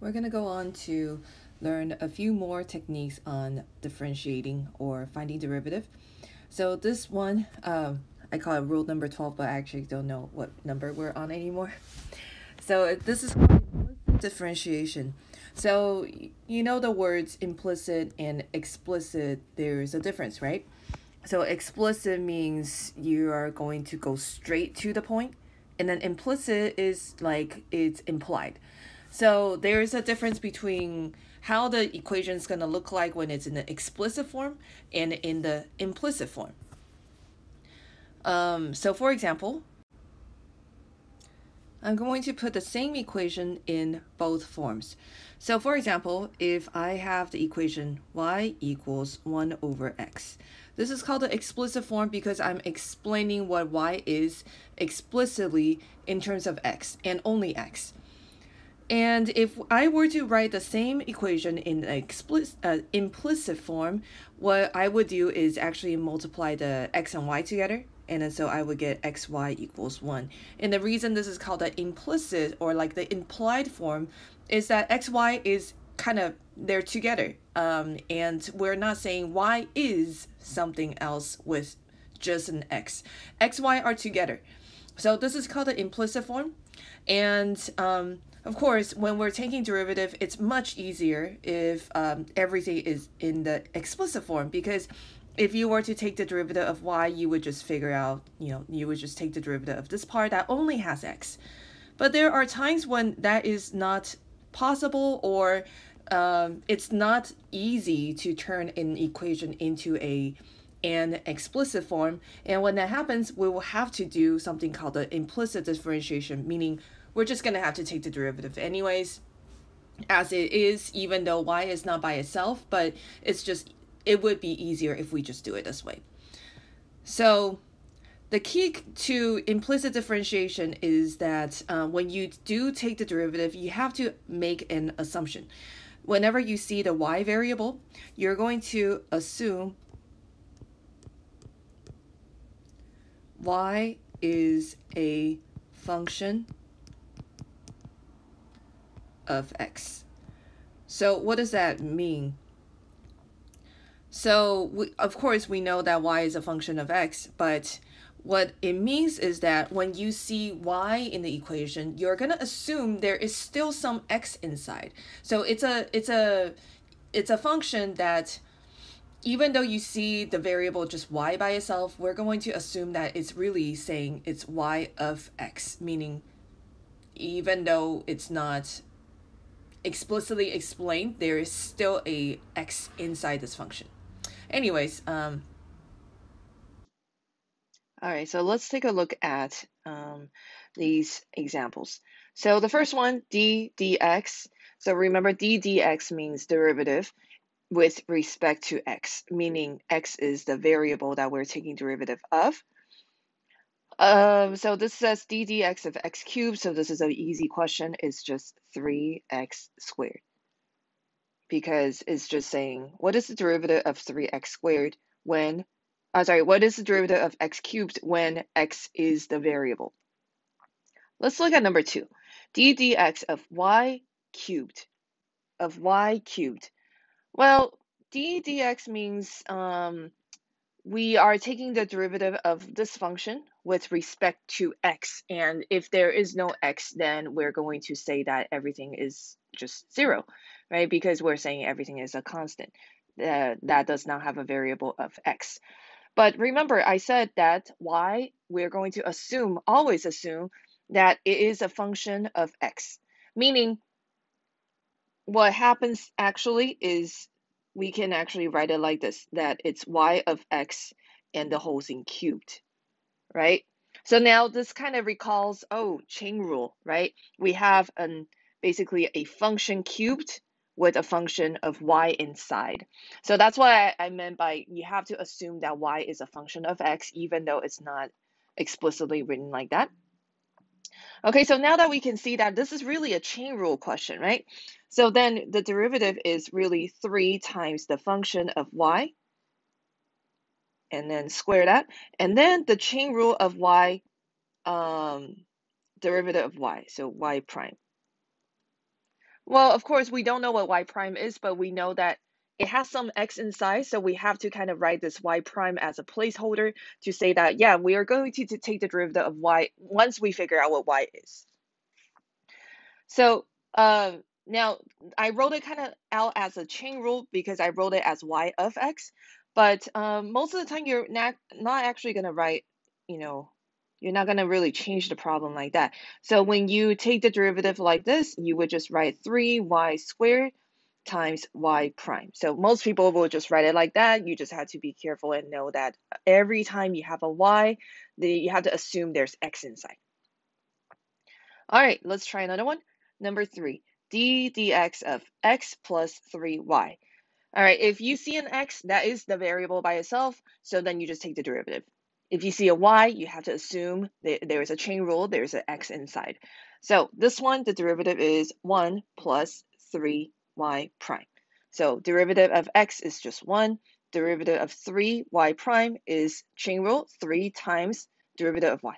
we're going to go on to learn a few more techniques on differentiating or finding derivative. So this one, I call it rule number 12, but I actually don't know what number we're on anymore. So this is implicit differentiation. So you know the words implicit and explicit, there's a difference, right? So explicit means you are going to go straight to the point, and then implicit is like it's implied. So there's a difference between how the equation is going to look like when it's in the explicit form and in the implicit form. So for example, I'm going to put the same equation in both forms. So for example, if I have the equation y equals 1 over x, this is called the explicit form because I'm explaining what y is explicitly in terms of x and only x. And if I were to write the same equation in an implicit form, what I would do is actually multiply the x and y together. And then so I would get xy equals 1. And the reason this is called the implicit or like the implied form is that xy is kind of, they're together. And we're not saying y is something else with just an x. xy are together. So this is called the implicit form. And of course, when we're taking derivative, it's much easier if everything is in the explicit form, because if you were to take the derivative of y, you would just figure out, you would just take the derivative of this part that only has x. But there are times when that is not possible, or it's not easy to turn an equation into an explicit form. And when that happens, we will have to do something called the implicit differentiation, meaning we're just going to have to take the derivative anyways, as it is, even though y is not by itself, but it would be easier if we just do it this way. So the key to implicit differentiation is that when you do take the derivative, you have to make an assumption. Whenever you see the y variable, you're going to assume y is a function of x. So what does that mean? So of course we know that y is a function of x, but what it means is that when you see y in the equation, you're going to assume there is still some x inside. So it's a function that, even though you see the variable just y by itself, we're going to assume that it's really saying it's y of x, meaning even though it's not explicitly explained, there is still a x inside this function. Anyways, all right, so let's take a look at these examples. So the first one, d dx. So remember, d dx means derivative with respect to x, meaning x is the variable that we're taking derivative of. So this says d dx of x cubed, so this is an easy question. It's just 3x squared, because it's just saying, what is the derivative of 3x squared when, what is the derivative of x cubed when x is the variable? Let's look at number 2, d dx of y cubed, Well, d dx means we are taking the derivative of this function with respect to x, and if there is no x, then we're going to say that everything is just 0, right? Because we're saying everything is a constant that does not have a variable of x. But remember, I said that y, we're going to always assume that it is a function of x, meaning what happens actually is we can actually write it like this, that it's y of x and the whole thing cubed, right? So now this kind of recalls, chain rule, right? We have basically a function cubed with a function of y inside. So that's what I meant by you have to assume that y is a function of x, even though it's not explicitly written like that. Okay, so now that we can see that this is really a chain rule question, right? So then the derivative is really 3 times the function of y, and then square that, and then the chain rule of y, derivative of y, so y prime. Well, of course, we don't know what y prime is, but we know that it has some x inside, so we have to kind of write this y prime as a placeholder to say that, yeah, we are going to take the derivative of y once we figure out what y is. So now I wrote it kind of out as a chain rule because I wrote it as y of x, but most of the time you're not actually going to write, you know, you're not going to really change the problem like that. So when you take the derivative like this, you would just write 3y squared times y prime. So most people will just write it like that. You just have to be careful and know that every time you have a y, you have to assume there's x inside. All right, let's try another one. Number 3, d dx of x plus 3y. All right, if you see an x, that is the variable by itself, so then you just take the derivative. If you see a y, you have to assume that there is a chain rule, there's an x inside. So this one, the derivative is 1 plus 3y prime. So derivative of x is just 1. Derivative of 3y prime is chain rule, 3 times derivative of y.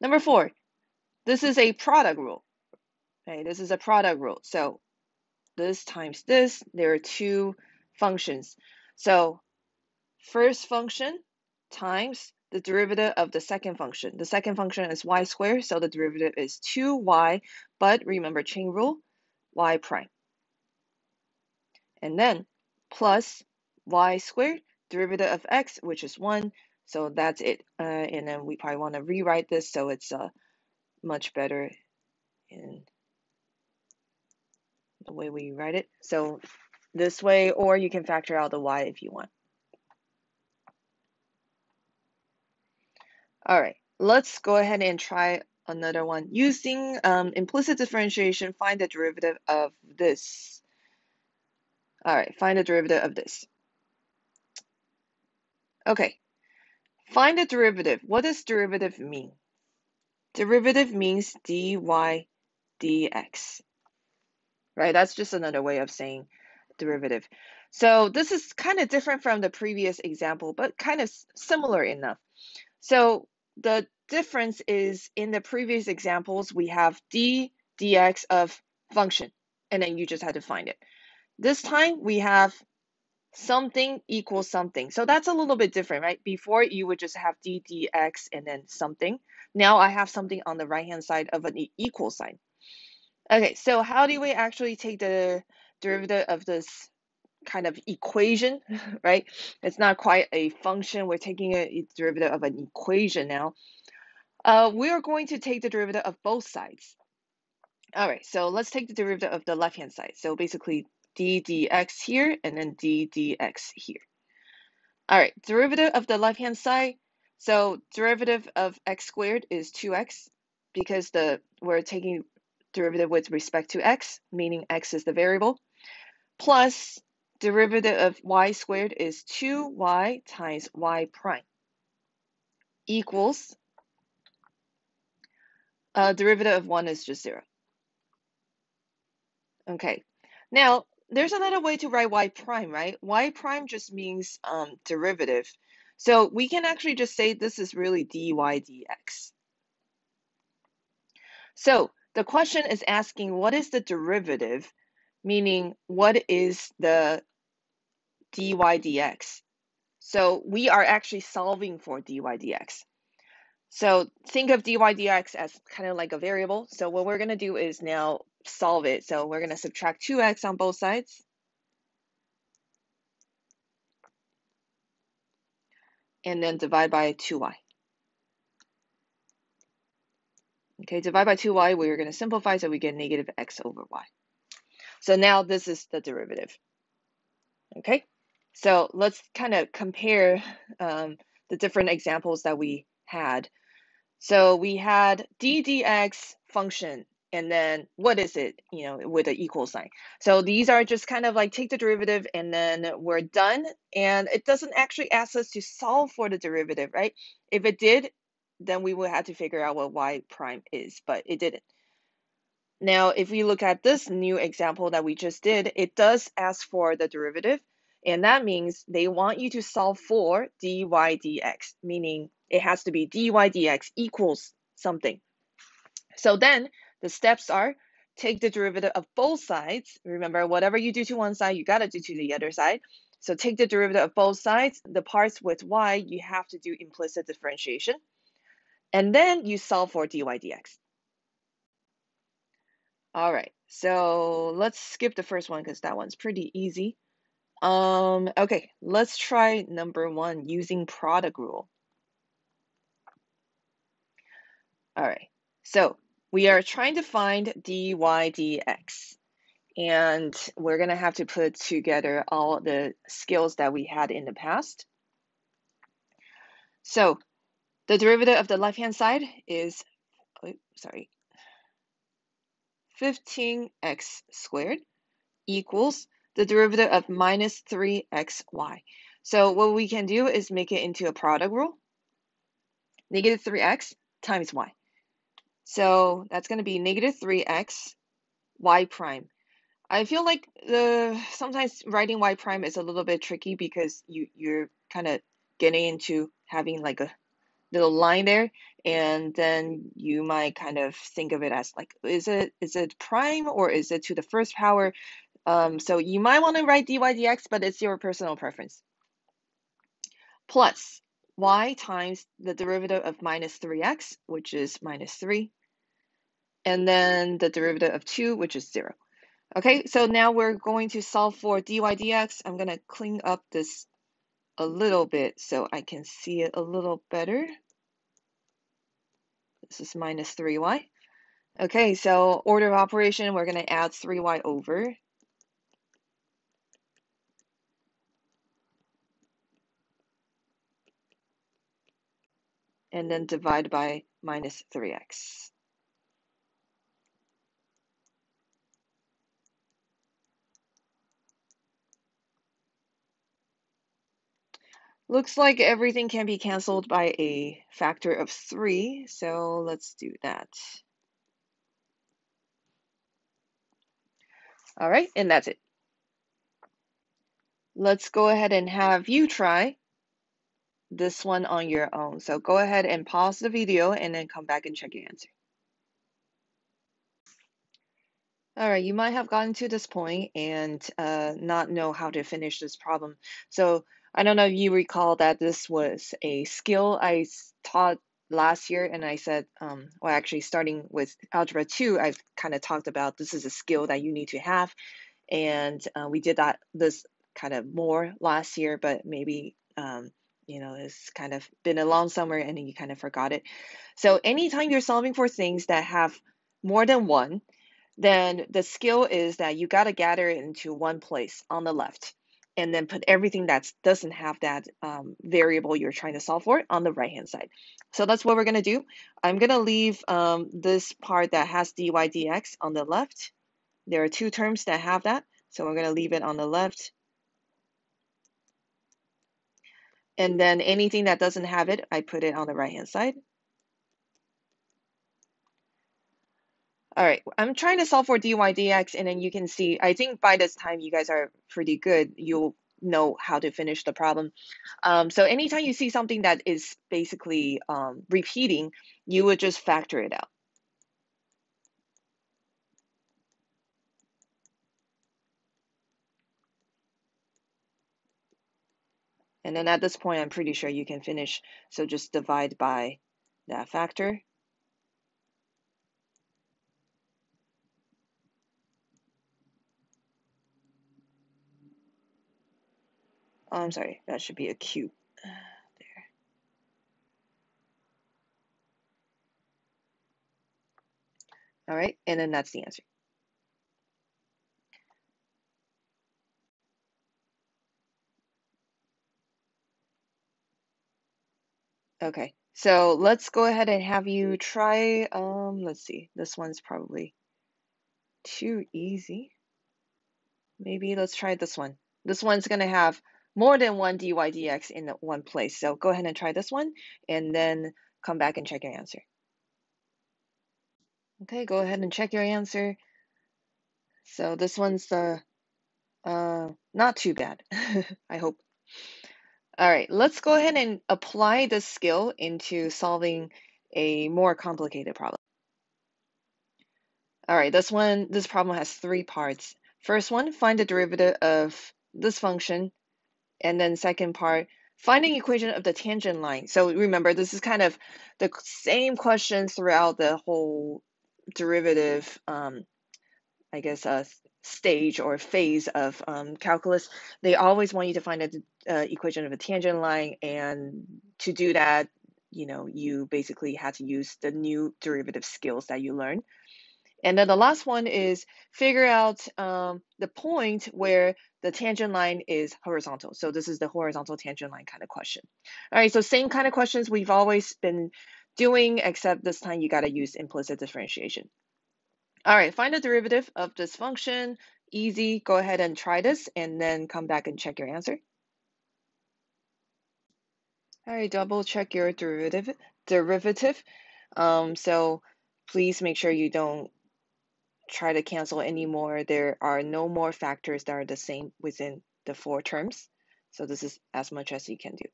Number 4, this is a product rule. Okay, this is a product rule. So this times this, there are two functions. So first function times the derivative of the second function. The second function is y squared, so the derivative is 2y, but remember chain rule, y prime. And then plus y squared, derivative of x, which is 1, so that's it. And then we probably want to rewrite this so it's much better in the way we write it. So this way, or you can factor out the y if you want. All right, let's go ahead and try another one. Using implicit differentiation, find the derivative of this. All right, find the derivative of this. Okay, find the derivative. What does derivative mean? Derivative means dy dx, right? That's just another way of saying derivative. So this is kind of different from the previous example, but kind of similar enough. So the difference is in the previous examples, we have d dx of function, and then you just had to find it. This time we have something equals something. So that's a little bit different, right? Before you would just have d dx and then something. Now I have something on the right-hand side of an equal sign. Okay, so how do we actually take the derivative of this kind of equation, right? It's not quite a function. We're taking a derivative of an equation now. We are going to take the derivative of both sides. All right, so let's take the derivative of the left-hand side. So basically d dx here and then d dx here. All right, derivative of the left-hand side. So derivative of x squared is 2x because we're taking derivative with respect to x, meaning x is the variable, plus derivative of y squared is 2y times y prime equals derivative of 1 is just 0. Okay, now there's another way to write y prime, right? Y prime just means derivative. So we can actually just say this is really dy dx. So the question is asking what is the derivative, meaning what is the dy dx? So we are actually solving for dy dx. So think of dy dx as kind of like a variable. So what we're going to do is now solve it. So we're going to subtract 2x on both sides. And then divide by 2y. Okay, divide by 2y, we're going to simplify so we get negative x over y. So now this is the derivative. Okay, so let's kind of compare the different examples that we had. So we had d dx function, and then what is it, with an equal sign. So these are just kind of like take the derivative and then we're done. And it doesn't actually ask us to solve for the derivative, right? If it did, then we would have to figure out what y prime is, but it didn't. Now, if we look at this new example that we just did, it does ask for the derivative, and that means they want you to solve for dy dx, meaning it has to be dy dx equals something. So then the steps are take the derivative of both sides. Remember, whatever you do to one side, you got to do to the other side. So take the derivative of both sides. The parts with y, you have to do implicit differentiation. And then you solve for dy dx. All right, so let's skip the first one because that one's pretty easy. Okay, let's try number 1 using product rule. All right, so we are trying to find dy dx, and we're going to have to put together all the skills that we had in the past. So the derivative of the left-hand side is, 15x squared equals the derivative of minus 3xy. So what we can do is make it into a product rule. Negative 3x times y. So that's going to be negative 3x y prime. I feel like sometimes writing y prime is a little bit tricky because you're kind of getting into having like a little line there, and then you might kind of think of it as like, is it prime or is it to the first power? So you might want to write dy dx, but it's your personal preference. Plus y times the derivative of minus 3x, which is minus 3, and then the derivative of 2, which is 0. Okay, so now we're going to solve for dy dx. I'm going to clean up this a little bit so I can see it a little better. This is minus 3y. Okay, so order of operation, we're going to add 3y over. And then divide by minus 3x. Looks like everything can be canceled by a factor of 3, so let's do that. All right, and that's it. Let's go ahead and have you try this one on your own. So go ahead and pause the video and then come back and check your answer. All right, you might have gotten to this point and not know how to finish this problem. So I don't know if you recall that this was a skill I taught last year, and I said, well, actually starting with Algebra 2, I've kind of talked about this is a skill that you need to have. And we did this kind of more last year, but maybe, it's kind of been a long summer and you kind of forgot it. So anytime you're solving for things that have more than one, then the skill is that you got to gather it into one place on the left, and then put everything that doesn't have that variable you're trying to solve for on the right hand side. So that's what we're going to do. I'm going to leave this part that has dy dx on the left. There are 2 terms that have that, so we're going to leave it on the left. And then anything that doesn't have it, I put it on the right hand side. All right, I'm trying to solve for dy dx, and then you can see, I think by this time you guys are pretty good. You'll know how to finish the problem. So anytime you see something that is basically repeating, you would just factor it out. And then at this point, I'm pretty sure you can finish. So just divide by that factor. Oh, I'm sorry, that should be a cube there. All right, and then that's the answer. Okay, so let's go ahead and have you try, let's see, this one's probably too easy. Maybe let's try this one. This one's going to have more than one dy dx in one place. So go ahead and try this one, and then come back and check your answer. Okay, go ahead and check your answer. So this one's not too bad, I hope. All right, let's go ahead and apply this skill into solving a more complicated problem. All right, this problem has three parts. First one, find the derivative of this function. And then second part, finding equation of the tangent line. So remember, this is kind of the same questions throughout the whole derivative, I guess, stage or phase of calculus. They always want you to find the equation of a tangent line, and to do that, you basically had to use the new derivative skills that you learned. And then the last one is figure out the point where the tangent line is horizontal. So this is the horizontal tangent line kind of question. All right, so same kind of questions we've always been doing, except this time you got to use implicit differentiation. All right, find the derivative of this function. Easy, go ahead and try this and then come back and check your answer. All right, double check your derivative. So please make sure you don't try to cancel anymore. There are no more factors that are the same within the four terms. So this is as much as you can do.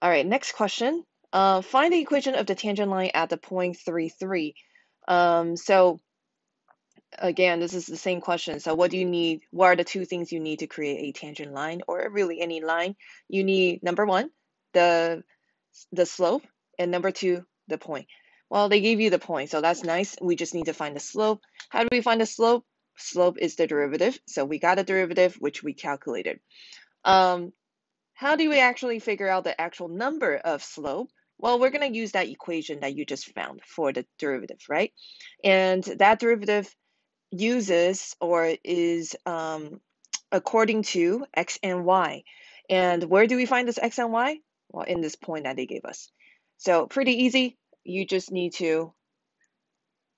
All right, next question. Find the equation of the tangent line at the point 3, 3. So again, this is the same question. So what do you need? What are the two things you need to create a tangent line, or really any line? You need, number one, the slope, and number two, the point. Well, they gave you the point, so that's nice. We just need to find the slope. How do we find the slope? Slope is the derivative. So we got a derivative, which we calculated. How do we actually figure out the actual number of slope? Well, we're going to use that equation that you just found for the derivative, right? And that derivative uses or is according to x and y. And where do we find this x and y? Well, in this point that they gave us. So pretty easy. You just need to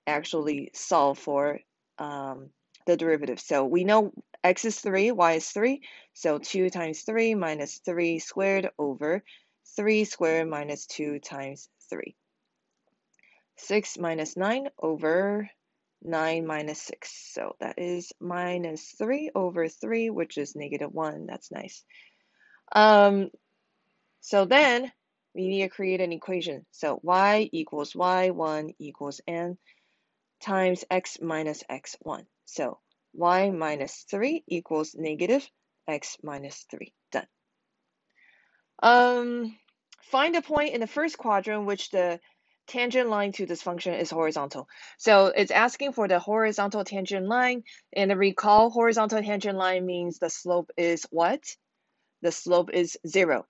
actually solve for the derivative. So we know x is 3, y is 3. So 2 times 3 minus 3 squared over 3 squared minus 2 times 3. 6 minus 9 over 9 minus 6. So that is minus 3 over 3, which is negative 1. That's nice. So then we need to create an equation. So y equals y1 equals n times x minus x1. So y minus 3 equals negative x minus 3. Done. Find a point in the first quadrant which the tangent line to this function is horizontal. So it's asking for the horizontal tangent line, and recall horizontal tangent line means the slope is what? The slope is 0.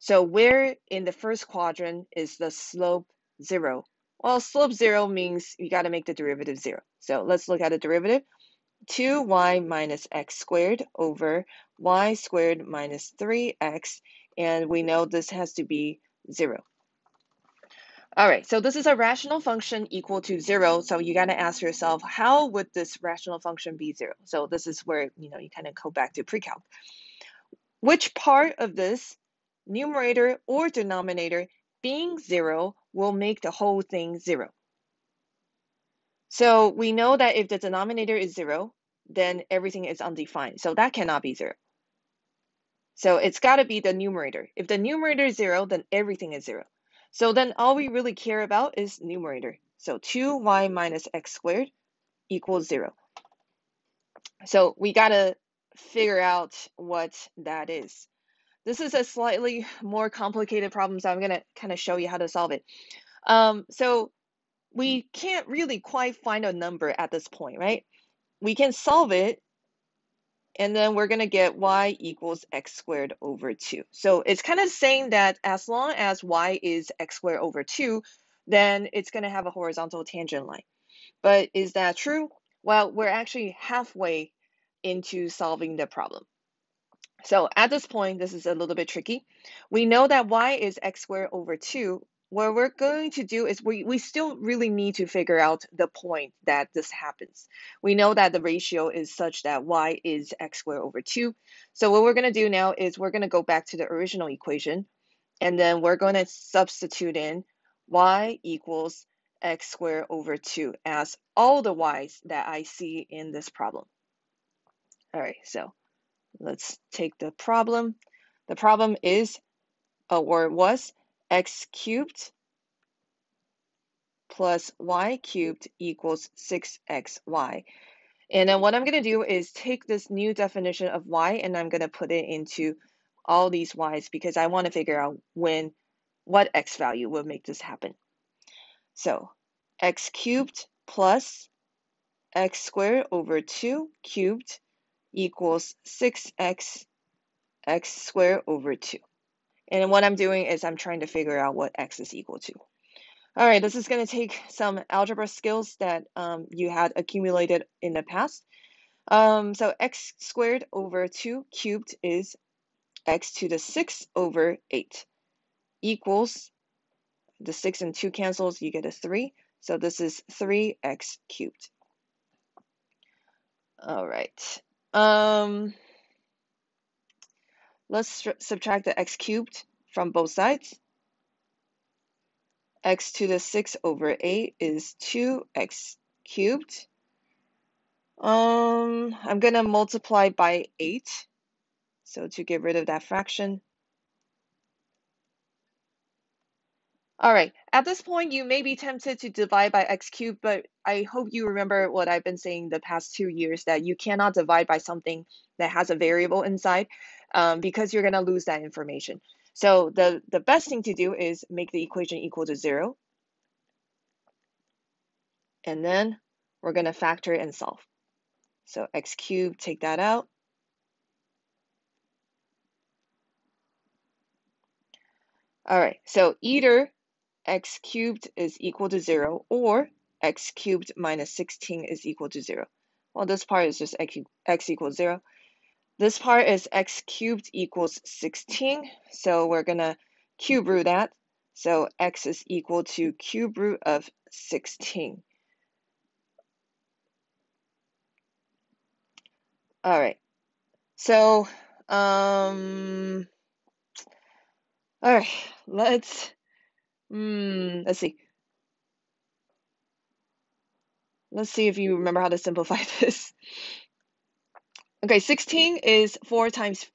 So where in the first quadrant is the slope 0? Well, slope 0 means you got to make the derivative 0. So let's look at the derivative. 2y minus x squared over y squared minus 3x, and we know this has to be 0. All right, so this is a rational function equal to 0, so you got to ask yourself, how would this rational function be 0? So this is where you kind of go back to pre-calc. Which part of this, numerator or denominator, being 0 will make the whole thing 0? So we know that if the denominator is 0, then everything is undefined. So that cannot be 0. So it's got to be the numerator. If the numerator is 0, then everything is 0. So then all we really care about is numerator. So 2y minus x squared equals 0. So we got to figure out what that is. This is a slightly more complicated problem, so I'm going to kind of show you how to solve it. So we can't really quite find a number at this point, right? We can solve it, and then we're going to get y equals x squared over 2. So it's kind of saying that as long as y is x squared over 2, then it's going to have a horizontal tangent line. But is that true? Well, we're actually halfway into solving the problem. So at this point, this is a little bit tricky. We know that y is x squared over 2. What we're going to do is we still really need to figure out the point that this happens. We know that the ratio is such that y is x squared over 2. So what we're going to do now is we're going to go back to the original equation, and then we're going to substitute in y equals x squared over 2 as all the y's that I see in this problem. All right, so let's take the problem. The problem is, or was, x cubed plus y cubed equals 6xy. And then what I'm going to do is take this new definition of y and I'm going to put it into all these y's because I want to figure out what x value will make this happen. So x cubed plus x squared over 2 cubed equals 6x x squared over 2. And what I'm doing is I'm trying to figure out what x is equal to. All right, this is going to take some algebra skills that you had accumulated in the past. So x squared over 2 cubed is x to the 6 over 8 equals, the 6 and 2 cancels, you get a 3. So this is 3x cubed. All right. Let's subtract the x cubed from both sides. X to the 6 over 8 is 2x cubed. I'm going to multiply by 8. So to get rid of that fraction. All right, at this point, you may be tempted to divide by x cubed, but I hope you remember what I've been saying the past 2 years, that you cannot divide by something that has a variable inside because you're going to lose that information. So the best thing to do is make the equation equal to 0. And then we're going to factor and solve. So x cubed, take that out. All right, so either x cubed is equal to 0 or x cubed minus 16 is equal to 0. Well, this part is just x equals 0. This part is x cubed equals 16. So we're going to cube root that. So x is equal to cube root of 16. All right. So, all right, let's see. Let's see if you remember how to simplify this. Okay, 16 is 4 times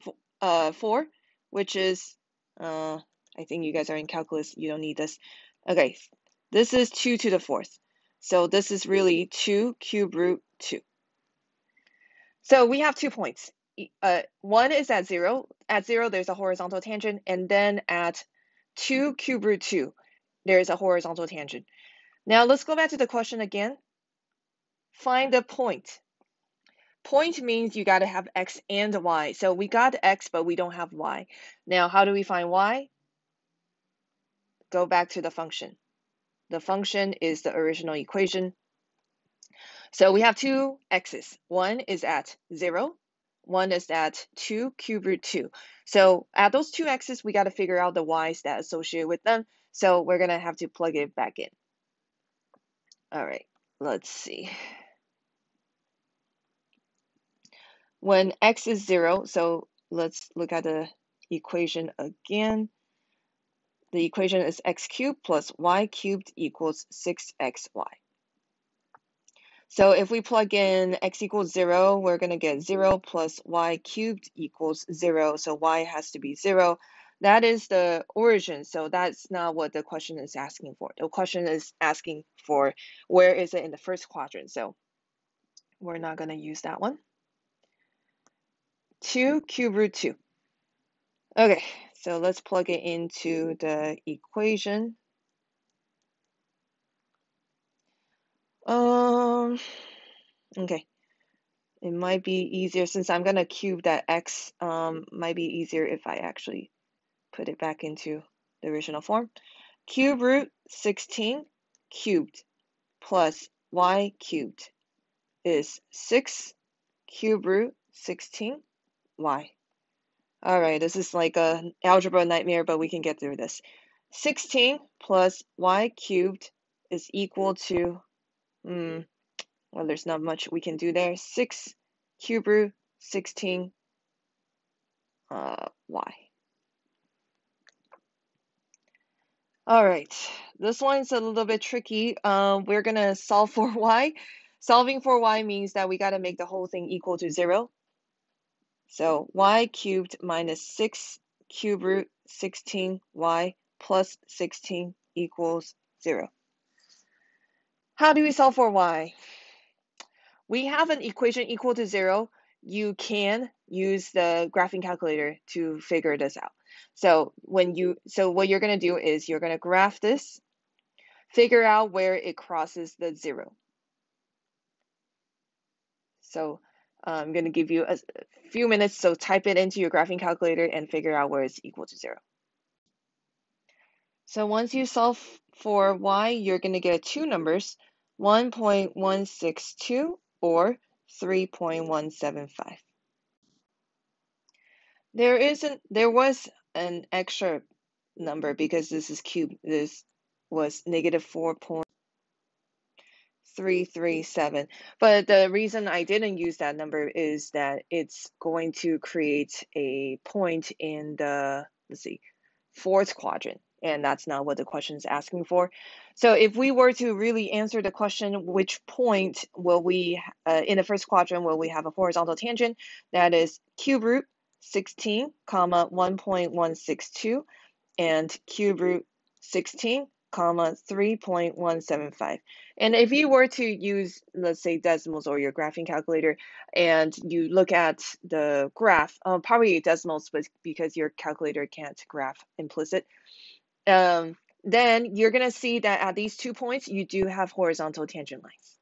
4, which is, I think you guys are in calculus, you don't need this. Okay, this is 2 to the 4th. So this is really 2 cube root 2. So we have 2 points. One is at 0. At 0, there's a horizontal tangent. And then at 2 cube root 2, there is a horizontal tangent. Now let's go back to the question again. Find the point. Point means you got to have x and y. So we got x, but we don't have y. Now, how do we find y? Go back to the function. The function is the original equation. So we have two x's. One is at 0. One is at 2 cube root 2. So at those two x's, we got to figure out the y's that associate with them. So we're going to have to plug it back in. All right, let's see. When x is 0, so let's look at the equation again. The equation is x cubed plus y cubed equals 6xy. So if we plug in x equals 0, we're going to get 0 plus y cubed equals 0. So y has to be 0. That is the origin. So that's not what the question is asking for. The question is asking for where is it in the first quadrant. So we're not going to use that one. 2 cube root 2. Okay, so let's plug it into the equation. Okay, it might be easier since I'm gonna cube that x, might be easier if I actually put it back into the original form. Cube root 16 cubed plus y cubed is 6 cube root 16 y. All right, this is like an algebra nightmare, but we can get through this. 16 plus y cubed is equal to, well, there's not much we can do there. 6 cube root 16 y. All right, this one's a little bit tricky. We're gonna solve for y. Solving for y means that we gotta make the whole thing equal to 0. So y cubed minus 6 cube root 16y plus 16 equals 0. How do we solve for y? We have an equation equal to 0. You can use the graphing calculator to figure this out. So what you're going to do is you're going to graph this, figure out where it crosses the 0. So I'm going to give you a few minutes, so type it into your graphing calculator and figure out where it's equal to 0. So once you solve for y, you're going to get two numbers, 1.162 or 3.175. There was an extra number because this is cube. This was negative 4.337. But the reason I didn't use that number is that it's going to create a point in the, let's see, fourth quadrant. And that's not what the question is asking for. So if we were to really answer the question, which point will we, in the first quadrant, will we have a horizontal tangent? That is cube root 16, comma 1.162, and cube root 16, comma 3.175. And if you were to use, let's say, decimals or your graphing calculator, and you look at the graph, probably decimals, but because your calculator can't graph implicit, then you're going to see that at these 2 points, you do have horizontal tangent lines.